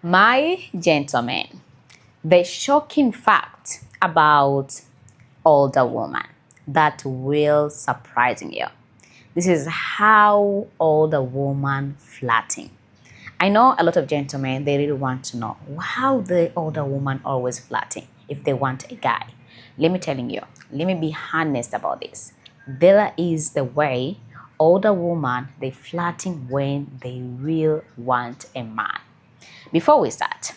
My gentlemen, the shocking fact about older woman that will surprising you. This is how older woman flirting. I know a lot of gentlemen, they really want to know how the older woman always flirting if they want a guy. Let me telling you, let me be honest about this. There is the way older woman, they flirting when they will want a man. Before we start,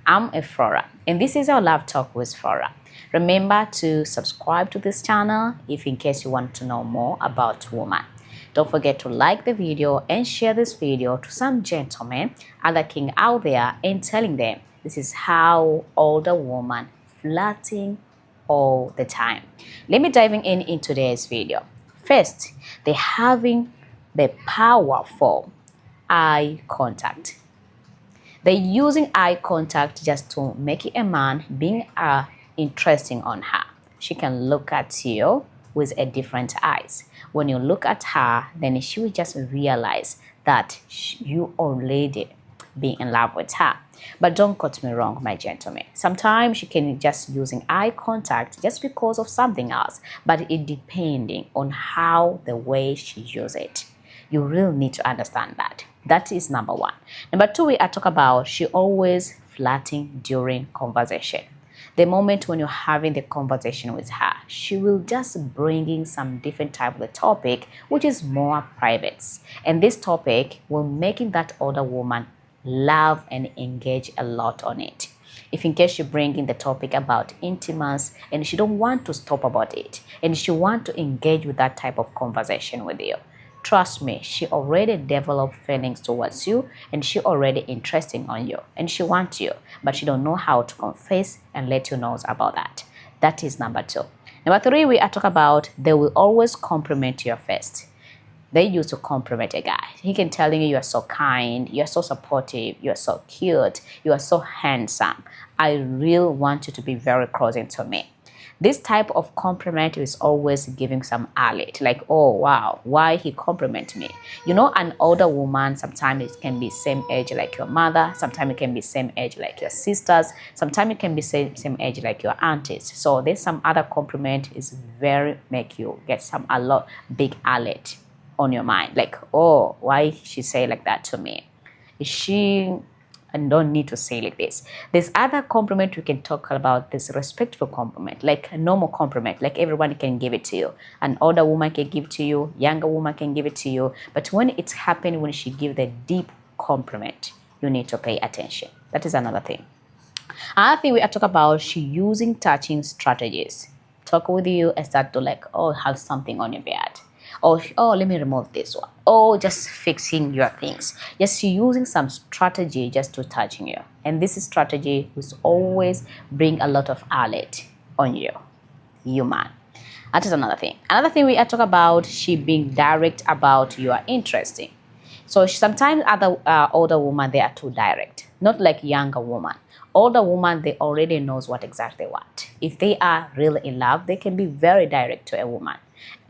I'm a Flora, and this is our Love Talk with Flora. Remember to subscribe to this channel if in case you want to know more about women. Don't forget to like the video and share this video to some gentlemen, other king out there, and telling them this is how older woman flirting all the time. Let me diving in today's video. First, they having the powerful eye contact. They're using eye contact just to make a man being interesting on her. She can look at you with a different eyes. When you look at her, then she will just realize that you already be in love with her. But don't cut me wrong, my gentlemen. Sometimes she can just using eye contact just because of something else, but it depending on how the way she use it. You really need to understand that. That is number one. Number two, we are talking about she always flirting during conversation. The moment when you're having the conversation with her, she will just bring in some different type of the topic, which is more private. And this topic will making that older woman love and engage a lot on it. If in case you bring in the topic about intimacy and she don't want to stop about it, and she want to engage with that type of conversation with you, trust me, she already developed feelings towards you and she already interested on you and she wants you, but she don't know how to confess and let you know about that. That is number two. Number three, we are talking about they will always compliment you first. They used to compliment a guy. He can tell you are so kind, you are so supportive, you are so cute, you are so handsome. I really want you to be very close to me. This type of compliment is always giving some alert, like, oh wow, why he compliment me? You know, an older woman, sometimes it can be same age like your mother, sometimes it can be same age like your sisters, sometimes it can be same age like your aunties. So there's some other compliment is very make you get some a lot big alert on your mind, like, oh, why she say like that to me? Is she and don't need to say like this. This other compliment we can talk about, this respectful compliment, like a normal compliment, like everyone can give it to you. An older woman can give to you, younger woman can give it to you. But when it's happening, when she gives the deep compliment, you need to pay attention. That is another thing. Another thing we are talking about, she using touching strategies. Talk with you and start to like, oh, have something on your bed. Oh, let me remove this one. Oh, just fixing your things. Just using some strategy just to touching you. And this strategy will always bring a lot of alert on you, man. That is another thing. Another thing we are talking about, she being direct about your interesting. So sometimes other older women, they are too direct, not like younger woman. Older woman, they already knows what exactly what. If they are really in love, they can be very direct to a woman,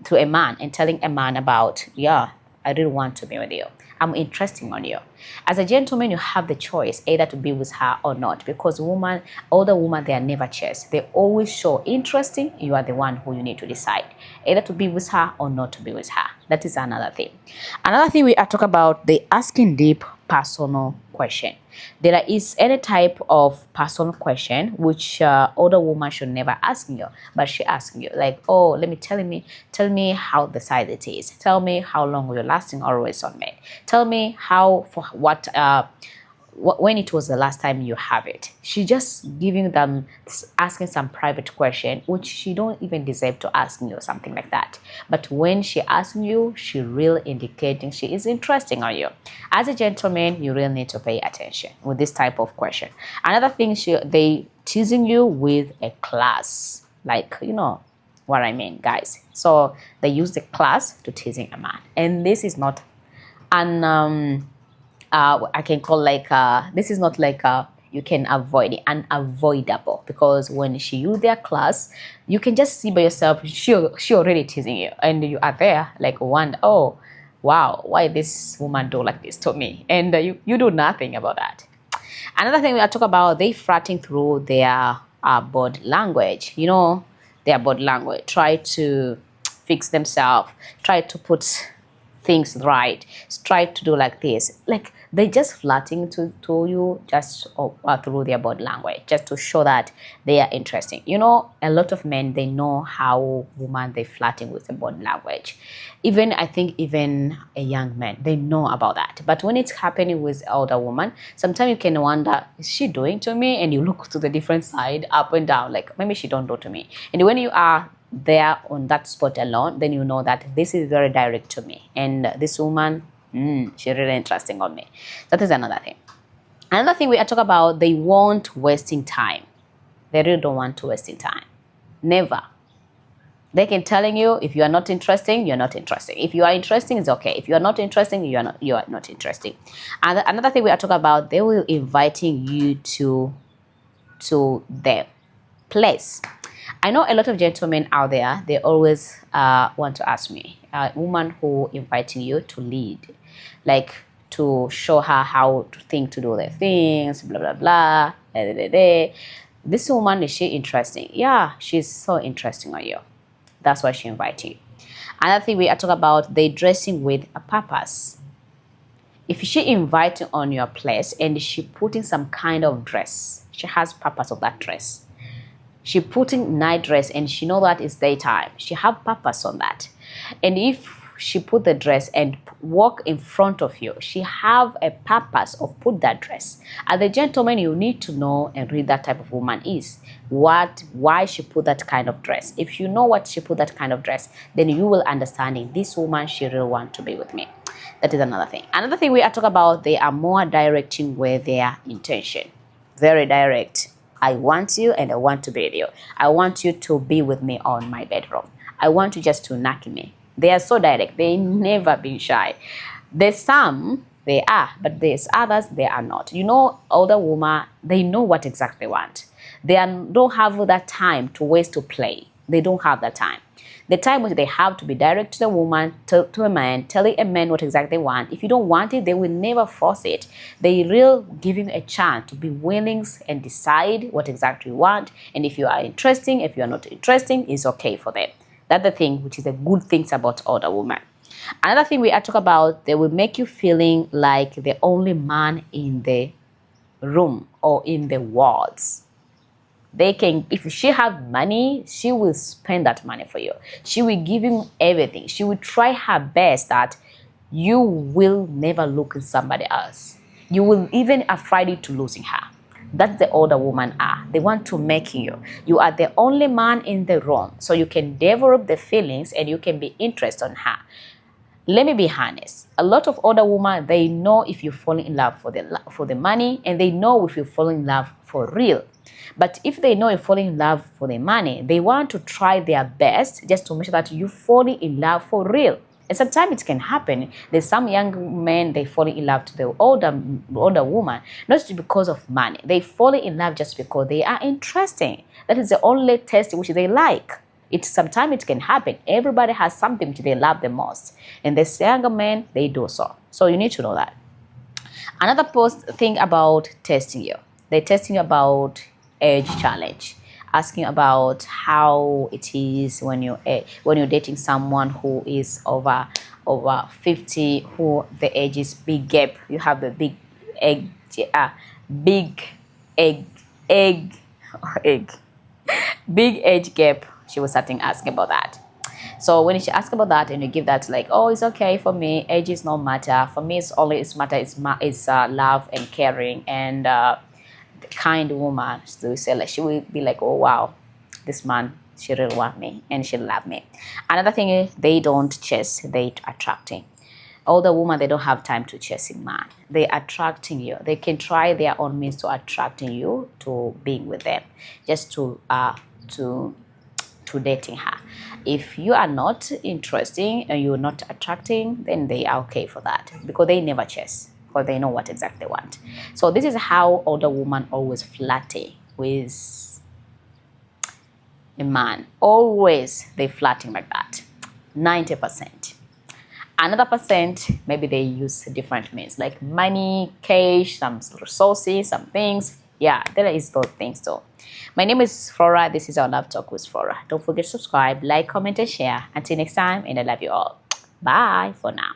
to a man, and telling a man about, yeah, I really want to be with you. I'm interested on you. As a gentleman, you have the choice either to be with her or not, because older women, they are never chased. They always show interesting. You are the one who you need to decide either to be with her or not to be with her. That is another thing. Another thing we are talking about, the asking deep personal question. There is any type of personal question which older woman should never ask you, but she asking you like, oh, tell me how the size it is. Tell me how long you're lasting always on me. Tell me how for what when it was the last time you have it. She just giving them, asking some private question which she don't even deserve to ask you, something like that. But when she asks you, she really indicating she is interested on you. As a gentleman, you really need to pay attention with this type of question. Another thing, they teasing you with a class, like, you know what I mean, guys. So they use the class to teasing a man, and this is not an I can call like this is not like you can avoid it, unavoidable, because when she use their class, you can just see by yourself she already teasing you, and you are there like wonder, wow, why this woman do like this to me, and you do nothing about that. Another thing we are talking about, they flirting through their body language. You know, their body language. Try to fix themselves. Try to put things right. Try to do like this. Like they just flirting to you just through their body language, just to show that they are interesting. You know, a lot of men, they know how woman they flirting with the body language. Even I think even a young man, they know about that. But when it's happening with older woman, sometimes you can wonder, is she doing to me? And you look to the different side, up and down, like maybe she don't do to me. And when you are there on that spot alone, then you know that this is very direct to me, and this woman, she's really interesting on me. That is another thing. Another thing we are talking about, they won't wasting time. They really don't want to wasting time. Never. They can telling you, if you are not interesting, you're not interesting. If you are interesting, it's okay. If you are not interesting, you are not interesting. And another thing we are talking about, they will inviting you to their place. I know a lot of gentlemen out there, they always want to ask me, a woman who inviting you to lead, like to show her how to think, to do their things, blah, blah, blah. This woman, is she interesting? Yeah, she's so interesting on you. That's why she invited you. Another thing we are talking about, they dressing with a purpose. If she inviting on your place and she putting some kind of dress, she has purpose of that dress. She putting night dress and she know that it's daytime. She have purpose on that. And if she put the dress and walk in front of you, she have a purpose of put that dress. As a gentleman, you need to know and read that type of woman is. Why she put that kind of dress. If you know what she put that kind of dress, then you will understand this woman, she really want to be with me. That is another thing. Another thing we are talking about, they are more directing with their intention. Very direct. I want you and I want to be with you. I want you to be with me on my bedroom. I want you just to knock me. They are so direct. They never been shy. There's some, they are, but there's others, they are not. You know, older women, they know what exactly they want. They don't have that time to waste to play. They don't have that time. The time which they have to be direct to the woman, to a man, telling a man what exactly they want. If you don't want it, they will never force it. They will give you a chance to be willing and decide what exactly you want. And if you are interesting, if you are not interesting, it's okay for them. That's the thing, which is the good things about older women. Another thing we are talking about, they will make you feeling like the only man in the room or in the walls. They can, if she have money, she will spend that money for you. She will give you everything. She will try her best that you will never look at somebody else. You will even afraid to losing her. That's the older woman are. They want to make you. You are the only man in the room, so you can develop the feelings and you can be interested in her. Let me be honest. A lot of older women, they know if you fall in love for the money, and they know if you fall in love for real. But if they know you're falling in love for the money, they want to try their best just to make sure that you fall in love for real. And sometimes it can happen. There's some young men, they fall in love to the older woman, not just because of money. They fall in love just because they are interesting. That is the only test which they like. Sometimes it can happen. Everybody has something which they love the most. And this younger men, they do so. So you need to know that. Another thing about testing you. They're testing you about age challenge, asking about how it is when you're dating someone who is over 50, who the age is big gap. You have the big egg, big age gap. She was starting asking about that. So when she asks about that, and you give that like, oh, it's okay for me. Age is no matter for me. It's matter. It's love and caring and kind woman. So we say like she will be like, oh wow, this man, she really want me and she love me. Another thing is they don't chase, they attracting. Older women, they don't have time to chasing man. They attracting you. They can try their own means to attracting you to being with them, just to dating her. If you are not interesting and you're not attracting, then they are okay for that because they never chase, because they know what exactly they want. So this is how older women always flirting with a man. Always they flirting like that. 90%. Another percent, maybe they use different means like money, cash, some resources, some things. Yeah, there is those things too. My name is Flora. This is our Love Talk with Flora. Don't forget to subscribe, like, comment, and share. Until next time, and I love you all. Bye for now.